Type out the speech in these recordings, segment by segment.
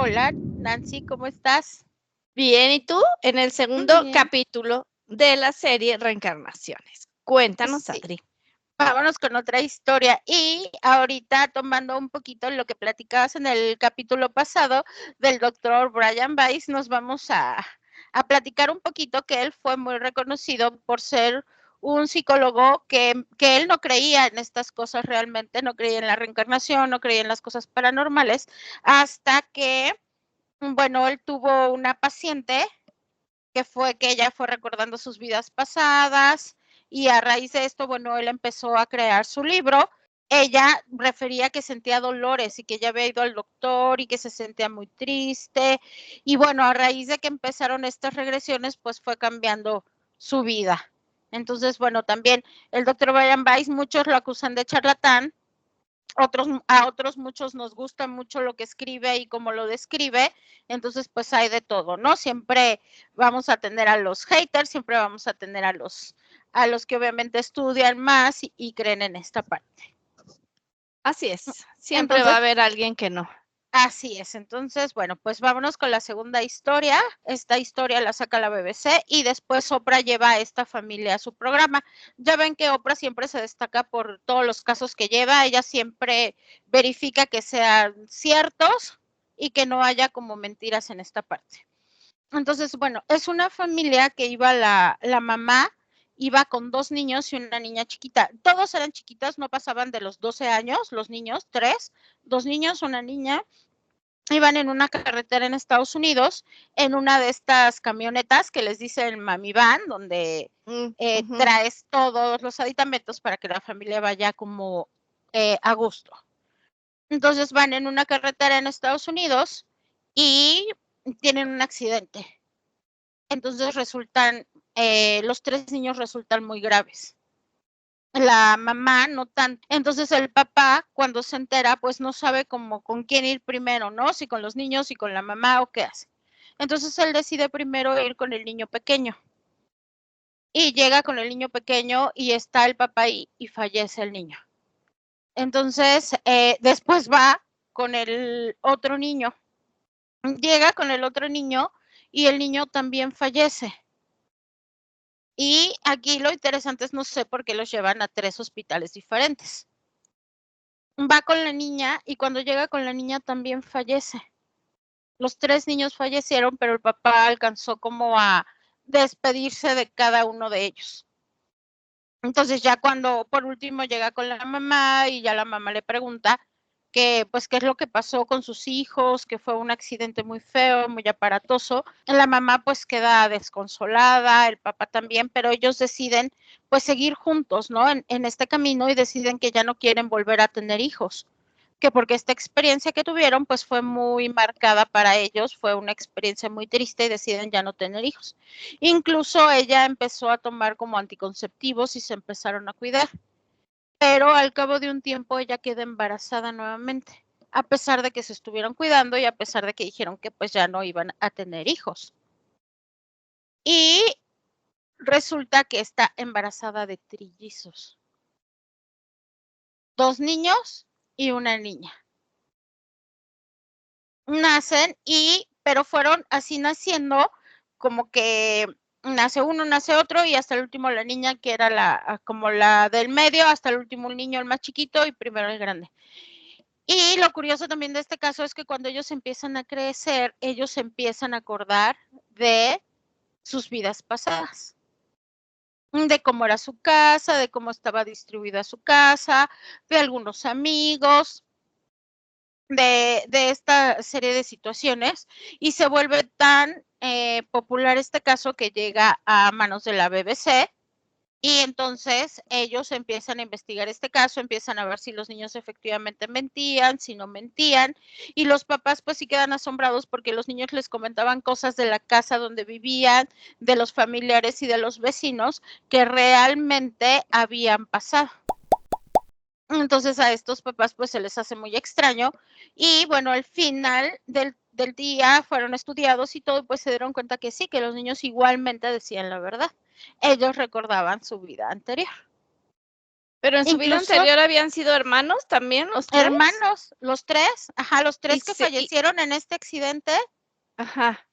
Hola, Nancy, ¿cómo estás? Bien, ¿y tú? En el segundo Bien. capítulo de la serie Reencarnaciones. Cuéntanos, Sí, Adri. vámonos con otra historia. Y ahorita tomando un poquito lo que platicabas en el capítulo pasado del doctor Brian Weiss, nos vamos a platicar un poquito que él fue muy reconocido por ser un psicólogo que él no creía en estas cosas realmente, no creía en la reencarnación, no creía en las cosas paranormales, hasta que, bueno, él tuvo una paciente que fue que ella fue recordando sus vidas pasadas y a raíz de esto, bueno, él empezó a crear su libro. Ella refería que sentía dolores y que ya había ido al doctor y que se sentía muy triste. Y bueno, a raíz de que empezaron estas regresiones, pues fue cambiando su vida. Entonces, bueno, también el doctor Brian Weiss, muchos lo acusan de charlatán, a otros muchos nos gusta mucho lo que escribe y cómo lo describe, entonces pues hay de todo, ¿no? Siempre vamos a tener a los haters, siempre vamos a tener a los que obviamente estudian más y creen en esta parte. Así es, siempre va a Entonces, haber alguien que no. así es. Entonces, bueno, pues vámonos con la segunda historia. Esta historia la saca la BBC y después Oprah lleva a esta familia a su programa. Ya ven que Oprah siempre se destaca por todos los casos que lleva. Ella siempre verifica que sean ciertos y que no haya como mentiras en esta parte. Entonces, bueno, es una familia que iba la mamá, iba con dos niños y una niña chiquita. Todos eran chiquitos, no pasaban de los 12 años, los niños, tres, dos niños, una niña. Iban en una carretera en Estados Unidos, en una de estas camionetas que les dicen Mami Van, donde traes todos los aditamentos para que la familia vaya como a gusto. Entonces van en una carretera en Estados Unidos y tienen un accidente. Entonces los tres niños resultan muy graves. La mamá no tan. Entonces el papá, cuando se entera, pues no sabe cómo con quién ir primero, ¿no? Si con los niños, si con la mamá o qué hace. Entonces él decide primero ir con el niño pequeño. Y llega con el niño pequeño y está el papá ahí y fallece el niño. Entonces, después va con el otro niño. Llega con el otro niño y el niño también fallece. Y aquí lo interesante es, no sé por qué los llevan a tres hospitales diferentes. Va con la niña y cuando llega con la niña también fallece. Los tres niños fallecieron, pero el papá alcanzó como a despedirse de cada uno de ellos. Entonces ya cuando por último llega con la mamá y ya la mamá le pregunta que pues qué es lo que pasó con sus hijos, que fue un accidente muy feo, muy aparatoso. La mamá pues queda desconsolada, el papá también, pero ellos deciden pues seguir juntos, ¿no? En este camino y deciden que ya no quieren volver a tener hijos, que porque esta experiencia que tuvieron pues fue muy marcada para ellos, fue una experiencia muy triste y deciden ya no tener hijos. Incluso ella empezó a tomar como anticonceptivos y se empezaron a cuidar, pero al cabo de un tiempo ella queda embarazada nuevamente, a pesar de que se estuvieron cuidando y a pesar de que dijeron que pues ya no iban a tener hijos. Y resulta que está embarazada de trillizos, dos niños y una niña. Nacen pero fueron así naciendo, como que nace uno, nace otro y hasta el último la niña que era como la del medio, hasta el último el niño el más chiquito y primero el grande. Y lo curioso también de este caso es que cuando ellos empiezan a crecer, ellos se empiezan a acordar de sus vidas pasadas, de cómo era su casa, de cómo estaba distribuida su casa, de algunos amigos, de esta serie de situaciones y se vuelve tan popular este caso que llega a manos de la BBC y entonces ellos empiezan a investigar este caso, empiezan a ver si los niños efectivamente mentían, si no mentían y los papás pues sí quedan asombrados porque los niños les comentaban cosas de la casa donde vivían, de los familiares y de los vecinos que realmente habían pasado. Entonces a estos papás pues se les hace muy extraño y bueno, al final del día fueron estudiados y todo, pues se dieron cuenta que sí, que los niños igualmente decían la verdad. Ellos recordaban su vida anterior. Pero en su vida Incluso anterior habían sido hermanos también, los 3. hermanos, los tres, los tres que Y fallecieron en este accidente, ajá,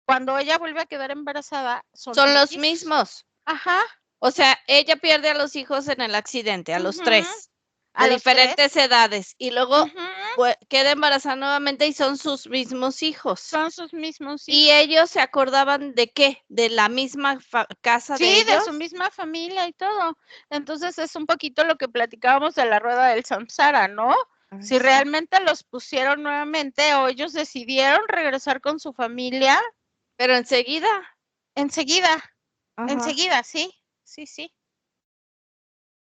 cuando ella vuelve a quedar embarazada, son son los trillizos. mismos. Ajá, O sea, ella pierde a los hijos en el accidente, a los ujú, 3, a de los tres, diferentes edades, y luego ujú, queda embarazada nuevamente y son sus mismos hijos. son sus mismos ¿Y hijos. ellos se acordaban de qué? ¿De la misma casa de Sí, de ellos? su misma familia y todo. Entonces, es un poquito lo que platicábamos de la rueda del samsara, ¿no? Ay, Si sí. realmente los pusieron nuevamente o ellos decidieron regresar con su familia Pero enseguida. enseguida, Ajá. enseguida, sí, sí, sí.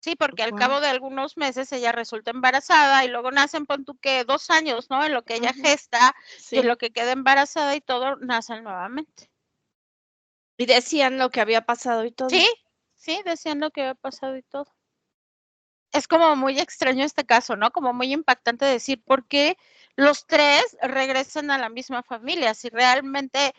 Sí, porque al Guau. cabo de algunos meses ella resulta embarazada y luego nacen, pon tú que 2 años, ¿no? En lo que ella Ujú. gesta y en Sí. lo que queda embarazada y todo, nacen nuevamente. Y decían lo que había pasado y todo. Sí, sí, decían lo que había pasado y todo. Es como muy extraño este caso, ¿no? Como muy impactante decir, ¿por qué los 3 regresan a la misma familia? Si realmente,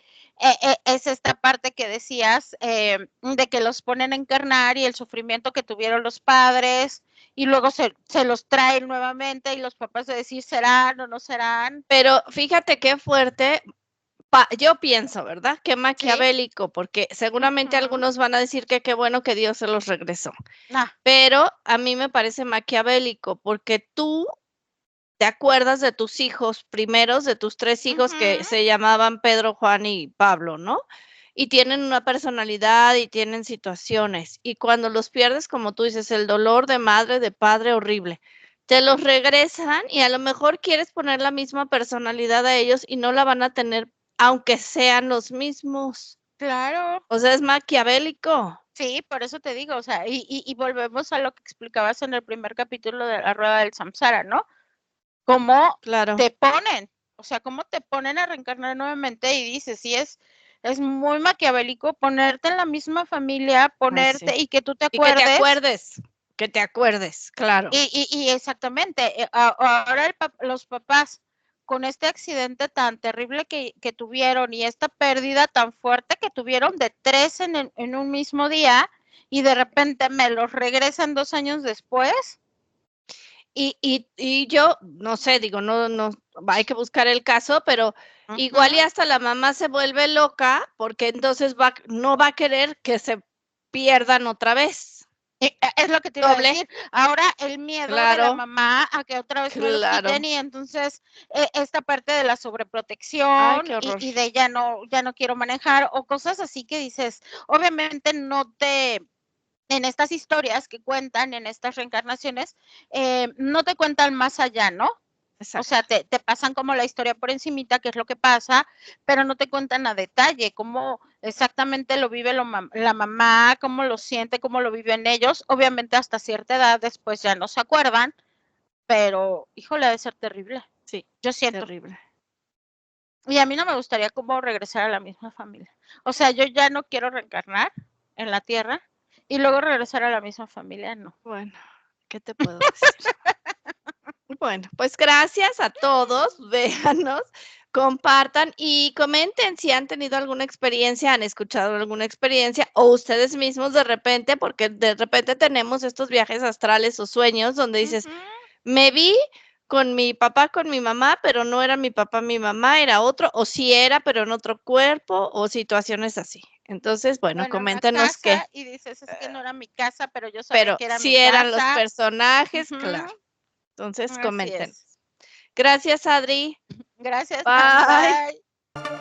es esta parte que decías, de que los ponen a encarnar y el sufrimiento que tuvieron los padres, y luego se los traen nuevamente, y los papás de decir, ¿serán o no serán? Pero fíjate qué fuerte, yo pienso, ¿verdad? Qué Sí, maquiavélico, porque seguramente ujú. algunos van a decir que qué bueno que Dios se los regresó. Ah, Pero a mí me parece maquiavélico, porque tú te acuerdas de tus hijos primeros, de tus 3 hijos que ujú, se llamaban Pedro, Juan y Pablo, ¿no? Y tienen una personalidad y tienen situaciones. Y cuando los pierdes, como tú dices, el dolor de madre, de padre, horrible. Te los regresan y a lo mejor quieres poner la misma personalidad a ellos y no la van a tener, aunque sean los mismos. claro. O sea, es maquiavélico. Sí, por eso te digo, o sea, y volvemos a lo que explicabas en el primer capítulo de la rueda del samsara, ¿no? Cómo Claro. te ponen, o sea, cómo te ponen a reencarnar nuevamente y dices, sí es muy maquiavélico ponerte en la misma familia, Ay, sí. ponerte y que tú te Y acuerdes que te acuerdes, claro. y exactamente, ahora los papás con este accidente tan terrible que tuvieron y esta pérdida tan fuerte que tuvieron de 3 en un mismo día, y de repente me los regresan 2 años después. Y yo, no sé, digo, no, hay que buscar el caso, pero igual y Ujú. hasta la mamá se vuelve loca, porque entonces no va a querer que se pierdan otra vez. Es lo que te iba a Doble, decir. Ahora el miedo de la claro, mamá a que otra vez me los quiten claro. y entonces, esta parte de la Ay, sobreprotección qué y horror. y de ya no quiero manejar o cosas así que dices, obviamente no te en estas historias que cuentan, en estas reencarnaciones, no te cuentan más allá, ¿no? O Exacto. sea, te pasan como la historia por encimita, qué es lo que pasa, pero no te cuentan a detalle cómo exactamente lo vive la mamá, cómo lo siente, cómo lo viven ellos. Obviamente, hasta cierta edad después ya no se acuerdan, pero, híjole, ha de ser terrible, Sí, yo siento. terrible. Y a mí no me gustaría como regresar a la misma familia. O sea, yo ya no quiero reencarnar en la tierra y luego regresar a la misma familia, no. Bueno, ¿qué te puedo decir? Bueno, pues gracias a todos, véanos, compartan y comenten si han tenido alguna experiencia, han escuchado alguna experiencia o ustedes mismos de repente, porque de repente tenemos estos viajes astrales o sueños donde dices, Ujú. me vi con mi papá, con mi mamá, pero no era mi papá, mi mamá, era otro, o sí era, pero en otro cuerpo, o situaciones así. Entonces, bueno, Bueno, en la coméntenos qué, casa y dices: "Es que no era mi casa, pero yo sabía pero que era mi sí eran los casa". personajes, claro. Ujú, Entonces, así comenten. es. Gracias, Adri. Gracias, Bye. bye.